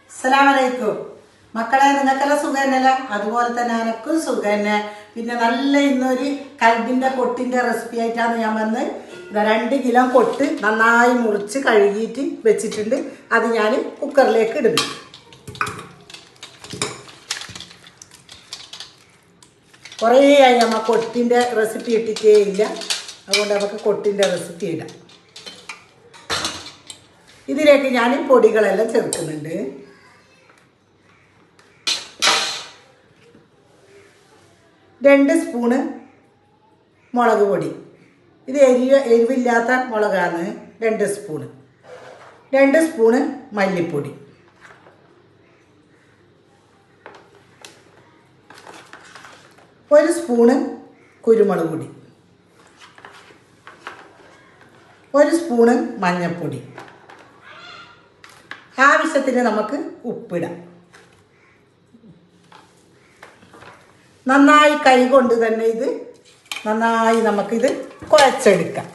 അസ്സലാമലൈക്കും മക്കളെ, നിങ്ങൾക്കെല്ലാം സുഖം തന്നെയല്ല? അതുപോലെ തന്നെ എനക്കും സുഖം തന്നെ. പിന്നെ നല്ല ഇന്നൊരു കൽബിൻ്റെ കൊട്ടിൻ്റെ റെസിപ്പി ആയിട്ടാണ് ഞാൻ വന്ന് 2 കിലോ കൊട്ട് നന്നായി മുറിച്ച് കഴുകിയിട്ട് വെച്ചിട്ടുണ്ട്. അത് ഞാൻ കുക്കറിലേക്ക് ഇടുന്നു. കുറേ ആയി നമ്മ കൊട്ടിൻ്റെ റെസിപ്പി ഇട്ടിട്ടേ ഇല്ല, അതുകൊണ്ട് നമുക്ക് കൊട്ടിൻ്റെ റെസിപ്പി ഇടാം. ഇതിലേക്ക് ഞാൻ പൊടികളെല്ലാം ചേർക്കുന്നുണ്ട്. രണ്ട് സ്പൂണ് മുളക് പൊടി, ഇത് എരിവില്ലാത്ത മുളകാണ്. 2 സ്പൂണ്. 2 സ്പൂണ് മല്ലിപ്പൊടി, 1 സ്പൂണ് കുരുമുളക് പൊടി, 1 സ്പൂണ് മഞ്ഞൾപ്പൊടി. ആവശ്യത്തിന് നമുക്ക് ഉപ്പിടാം. നന്നായി കൈ കൊണ്ട് തന്നെ ഇത് നന്നായി നമുക്കിത് കുഴച്ചെടുക്കാം.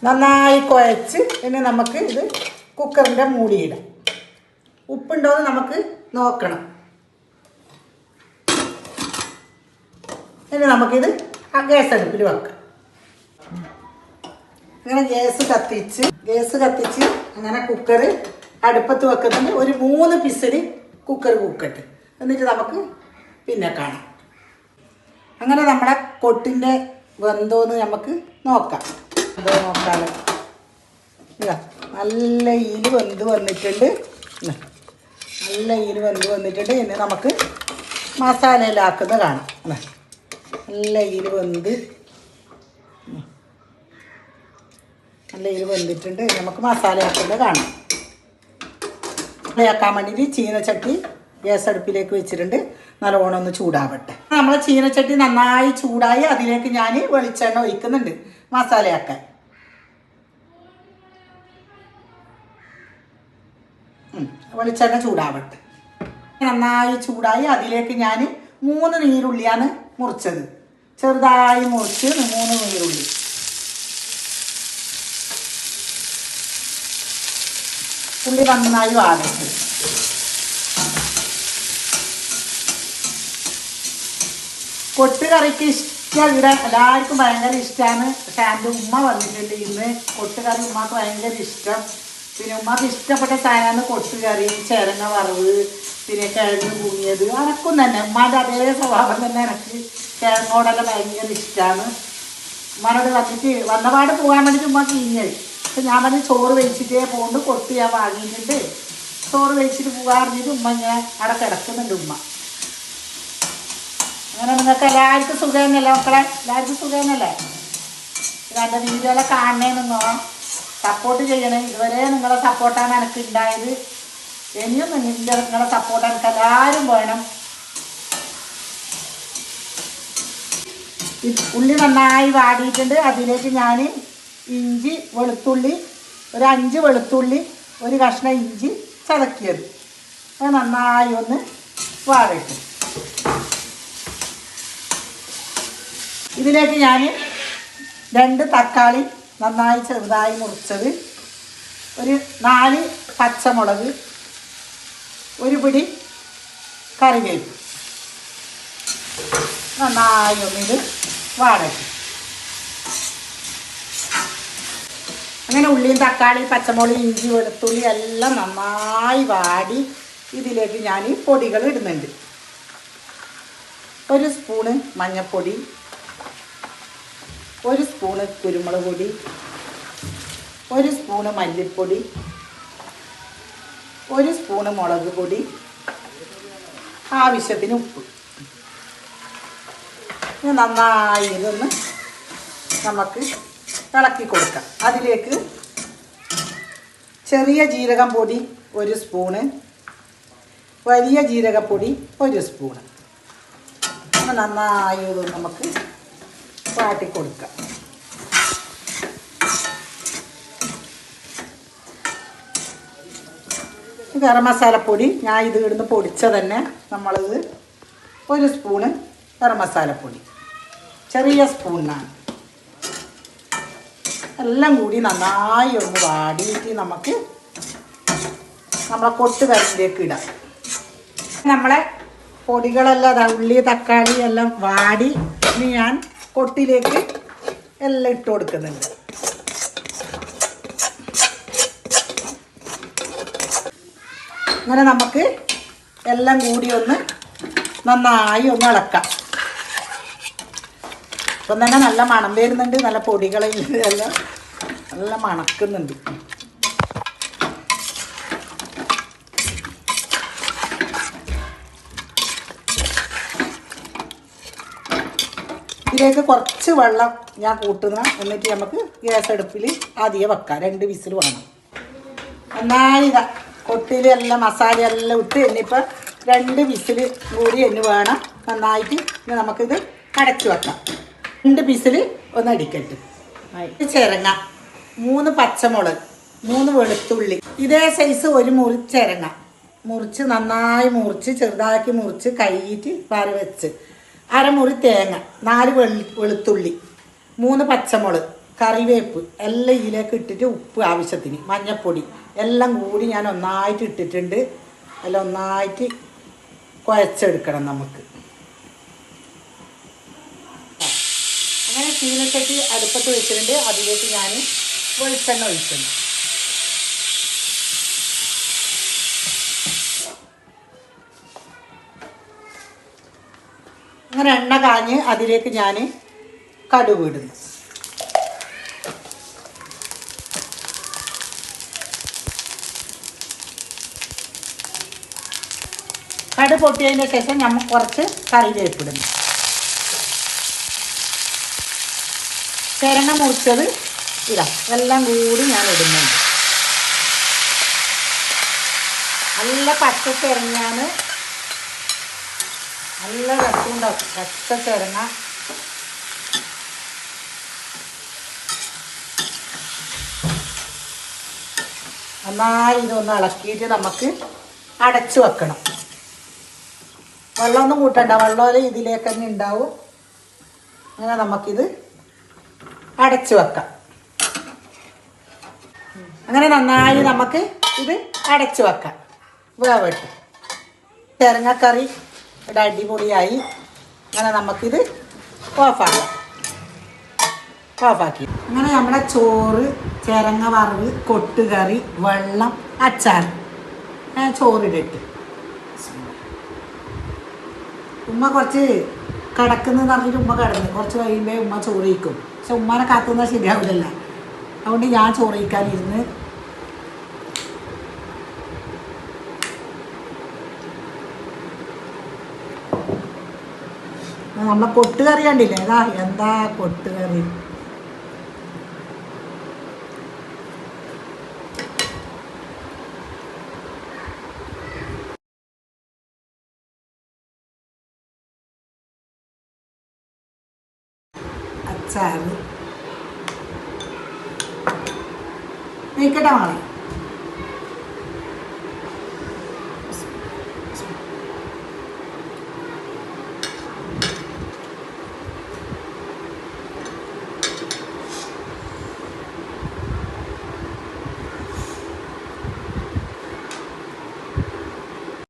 നന്നായി കുഴച്ച് ഇനി നമുക്ക് ഇത് കുക്കറിൻ്റെ മൂടിയിടാം. ഉപ്പുണ്ടോയെന്ന് നമുക്ക് നോക്കണം. ഇനി നമുക്കിത് ഗ്യാസ് അടുപ്പിൽ വെക്കാം. അങ്ങനെ ഗ്യാസ് കത്തിച്ച് അങ്ങനെ കുക്കർ അടുപ്പത്ത് വെക്കുന്നുണ്ട്. ഒരു 3 പിസിൽ കുക്കർ കുക്കട്ട്, എന്നിട്ട് നമുക്ക് പിന്നെ കാണാം. അങ്ങനെ നമ്മുടെ കൊട്ടിൻ്റെ വെന്തോന്ന് നമുക്ക് നോക്കാം. നോക്കാമല്ലോ, നല്ല ഈല് വെന്ത് വന്നിട്ടുണ്ട്. ഇനി നമുക്ക് മസാലയിലാക്കുന്നത് കാണാം. നല്ല ഈല് വെന്തിട്ടുണ്ട്. നമുക്ക് മസാലയാക്കുന്നത് കാണാം. മസാലയാക്കാൻ വേണ്ടിയിട്ട് ചീനച്ചട്ടി ഗ്യാസ് അടുപ്പിലേക്ക് വെച്ചിട്ടുണ്ട്. നല്ലോണം ഒന്ന് ചൂടാവട്ടെ. നമ്മളെ ചീനച്ചട്ടി നന്നായി ചൂടായി അതിലേക്ക് ഞാൻ വെളിച്ചെണ്ണ ഒഴിക്കുന്നുണ്ട് മസാലയാക്കാൻ. വെളിച്ചെണ്ണ ചൂടാവട്ടെ. നന്നായി ചൂടായി അതിലേക്ക് ഞാൻ 3 നീരുള്ളിയാണ് മുറിച്ചത്. ചെറുതായി മുറിച്ച് 3 നീരുള്ളി. ഉള്ളി നന്നായി വാടട്ടെ. കൊട്ട് കറിക്ക് ഇവിടെ എല്ലാവർക്കും ഭയങ്കര ഇഷ്ടമാണ്. പക്ഷെ എൻ്റെ ഉമ്മ വന്നിട്ടുണ്ട് ഇന്ന്. കൊട്ട് കറി ഉമ്മക്ക് ഭയങ്കര ഇഷ്ടം. പിന്നെ ഉമ്മക്ക് ഇഷ്ടപ്പെട്ട സാധനമാണ് കൊട്ടുകറി, ചേരങ്ങ വറവ്, പിന്നെ കിഴങ്ങ് പുങ്ങിയത്. അനക്കും തന്നെ ഉമ്മാൻ്റെ അതേ സ്വഭാവം തന്നെ എനിക്ക് കിഴങ്ങോടെല്ലാം ഭയങ്കര ഇഷ്ടമാണ്. ഉമ്മാനോട് വന്നപാട് പോകാൻ വേണ്ടിയിട്ട് ഉമ്മ കീഞ്ഞത്. അപ്പം ഞാൻ പറഞ്ഞ് ചോറ് വെച്ചിട്ടേ പോകുന്നുണ്ട്, കൊട്ട് ഞാൻ വാങ്ങിയിട്ടുണ്ട്, ചോറ് വെച്ചിട്ട് പോകാറിഞ്ഞിട്ട് ഉമ്മ ഞാൻ അവിടെ കിടക്കുന്നുണ്ട്. ഉമ്മ അങ്ങനെ നിങ്ങൾക്ക് എല്ലാവർക്കും സുഖം തന്നെയല്ലേ മക്കളെ? എല്ലാവർക്കും സുഖം തന്നെയല്ലേ? എൻ്റെ വീഡിയോയിലെ കാണണേന്നോ സപ്പോർട്ട് ചെയ്യണേ. ഇതുവരെ നിങ്ങളെ സപ്പോർട്ടാണ് എനിക്ക് ഉണ്ടായത്. ഇനിയും നിങ്ങളെ സപ്പോർട്ട് എനിക്ക് എല്ലാവരും വേണം. ഉള്ളി നന്നായി വാടിയിട്ടുണ്ട്. അതിലേക്ക് ഞാൻ ഇഞ്ചി, വെളുത്തുള്ളി, ഒരു 5 വെളുത്തുള്ളി, ഒരു കഷ്ണം ഇഞ്ചി ചതക്കിയത് അത് നന്നായി ഒന്ന് വാടട്ടെ. ഇതിലേക്ക് ഞാൻ 2 തക്കാളി നന്നായി ചെറുതായി മുറിച്ചത്, ഒരു 4 പച്ചമുളക്, ഒരു പിടി കറിവേപ്പ് നന്നായി ഒന്നിത് വാടട്ടെ. അങ്ങനെ ഉള്ളിയും തക്കാളി, പച്ചമുളക്, ഇഞ്ചി, വെളുത്തുള്ളി എല്ലാം നന്നായി വാടി ഇതിലേക്ക് ഞാൻ പൊടികൾ ഇടുന്നുണ്ട്. 1 സ്പൂണ് മഞ്ഞൾപ്പൊടി, 1 സ്പൂണ് കുരുമുളക് പൊടി, 1 സ്പൂണ് മല്ലിപ്പൊടി, 1 സ്പൂണ് മുളക് പൊടി, ആവശ്യത്തിന് ഉപ്പ്. നന്നായി ഇതൊന്ന് നമുക്ക് ഇളക്കി കൊടുക്കാം. അതിലേക്ക് ചെറിയ ജീരകം പൊടി 1 സ്പൂണ്, വലിയ ജീരകപ്പൊടി 1 സ്പൂണ്. നന്നായി ഇത് നമുക്ക് വാട്ടി കൊടുക്കാം. ഗരം മസാലപ്പൊടി ഞാൻ ഇത് ഇടുന്ന് പൊടിച്ച തന്നെ നമ്മളിത് 1 സ്പൂണ് ഗരം മസാലപ്പൊടി, ചെറിയ സ്പൂണിനാണ്. എല്ലാം കൂടി നന്നായി ഒന്ന് വാടിയിട്ട് നമുക്ക് നമ്മളെ കൊട്ടുകറിയിലേക്ക് ഇടാം. നമ്മളെ പൊടികളെല്ലാം ഉള്ളി തക്കാളി എല്ലാം വാടി ഇനി ഞാൻ കൊട്ടിലേക്ക് എല്ലാം ഇട്ട് കൊടുക്കുന്നുണ്ട്. അങ്ങനെ നമുക്ക് എല്ലാം കൂടി ഒന്ന് നന്നായി ഒന്ന് ഇളക്കാം. ഇപ്പം തന്നെ നല്ല മണം വരുന്നുണ്ട്, നല്ല പൊടികളെല്ലാം നല്ല മണക്കുന്നുണ്ട്. ഇതിലേക്ക് കുറച്ച് വെള്ളം ഞാൻ കൂട്ടുന്ന, എന്നിട്ട് നമുക്ക് ഗ്യാസ് അടുപ്പിൽ ആദ്യം വെക്കാം. 2 വിസിൽ വേണം. നന്നായി കൊട്ടിലെല്ലാം മസാലയെല്ലാം ഇട്ട് ഇനിയിപ്പോൾ 2 വിസിൽ കൂടി എന്നെ വേണം നന്നായിട്ട്. ഇനി നമുക്കിത് അടച്ചു വെക്കാം. 2 വിസിൽ ഒന്ന് അടിക്കട്ടെ. ചിരങ്ങ, 3 പച്ചമുളക്, 3 വെളുത്തുള്ളി, ഇതേ സൈസ് 1 മുറി ചിരങ്ങ മുറിച്ച് നന്നായി മുറിച്ച് ചെറുതാക്കി മുറിച്ച് കഴുകിയിട്ട് വര വെച്ച്, 1/2 മുറി തേങ്ങ, 4 വെളുത്തുള്ളി, 3 പച്ചമുളക്, കറിവേപ്പ് എല്ലാം ഇതിലേക്ക് ഇട്ടിട്ട് ഉപ്പ് ആവശ്യത്തിന്, മഞ്ഞൾപ്പൊടി എല്ലാം കൂടി ഞാൻ ഒന്നായിട്ട് ഇട്ടിട്ടുണ്ട്. എല്ലാം ഒന്നായിട്ട് കുഴച്ചെടുക്കണം നമുക്ക്. അങ്ങനെ ചീനച്ചട്ടി അടുപ്പത്ത് വെച്ചിട്ടുണ്ട്. അതിലേക്ക് ഞാൻ വെളിച്ചെണ്ണ ഒഴിക്കുന്നു. അങ്ങനെ എണ്ണ കാഞ്ഞ് അതിലേക്ക് ഞാൻ കടുക് ഇടുന്നു. കടുക് പൊട്ടിയതിന് ശേഷം നമ്മൾ കുറച്ച് കറിവേപ്പിടുന്നു. ചിരങ്ങ മുറിച്ചത് ഇടാം. എല്ലാം കൂടി ഞാൻ ഇടുന്നുണ്ട്. നല്ല പച്ച ചിരങ്ങയാണ്, നല്ല രസമുണ്ടാവും പച്ച ചിരങ്ങ. നന്നായി ഇതൊന്ന് ഇളക്കിയിട്ട് നമുക്ക് അടച്ചു വെക്കണം. വെള്ളമൊന്നും കൂട്ടണ്ട, വെള്ളം ഇതിലേക്ക് തന്നെ ഉണ്ടാവും. അങ്ങനെ നമുക്കിത് അടച്ചു വെക്കാം. അങ്ങനെ നന്നായി നമുക്ക് ഇത് അടച്ചു വെക്കാം. വേവട്ട് ചിരങ്ങക്കറി ഇവിടെ അടിപൊളിയായി. അങ്ങനെ നമുക്കിത് ഓഫാക്കി. അങ്ങനെ നമ്മുടെ ചോറ്, ചിരങ്ങ വറവ്, കൊട്ടുകറി, വെള്ളം, അച്ചാർ, ചോറിലിട്ട് ഉമ്മ കുറച്ച് കിടക്കുന്നതെന്ന് പറഞ്ഞിട്ട് ഉമ്മ കിടന്ന് കുറച്ച് കഴിയുമ്പോൾ ഉമ്മ ചോറ് കഴിക്കും. പക്ഷെ ഉമ്മാനെ കാത്തുനിന്നാൽ ശരിയാവില്ലല്ലോ. അതുകൊണ്ട് ഞാൻ ചോറ് കഴിക്കാനിരുന്ന് നമ്മളെ കൊട്ടുകറി കണ്ടില്ലേ? എന്താ കൊട്ടുകറി. അച്ചാറ് നീക്കട്ടെ മോളെ.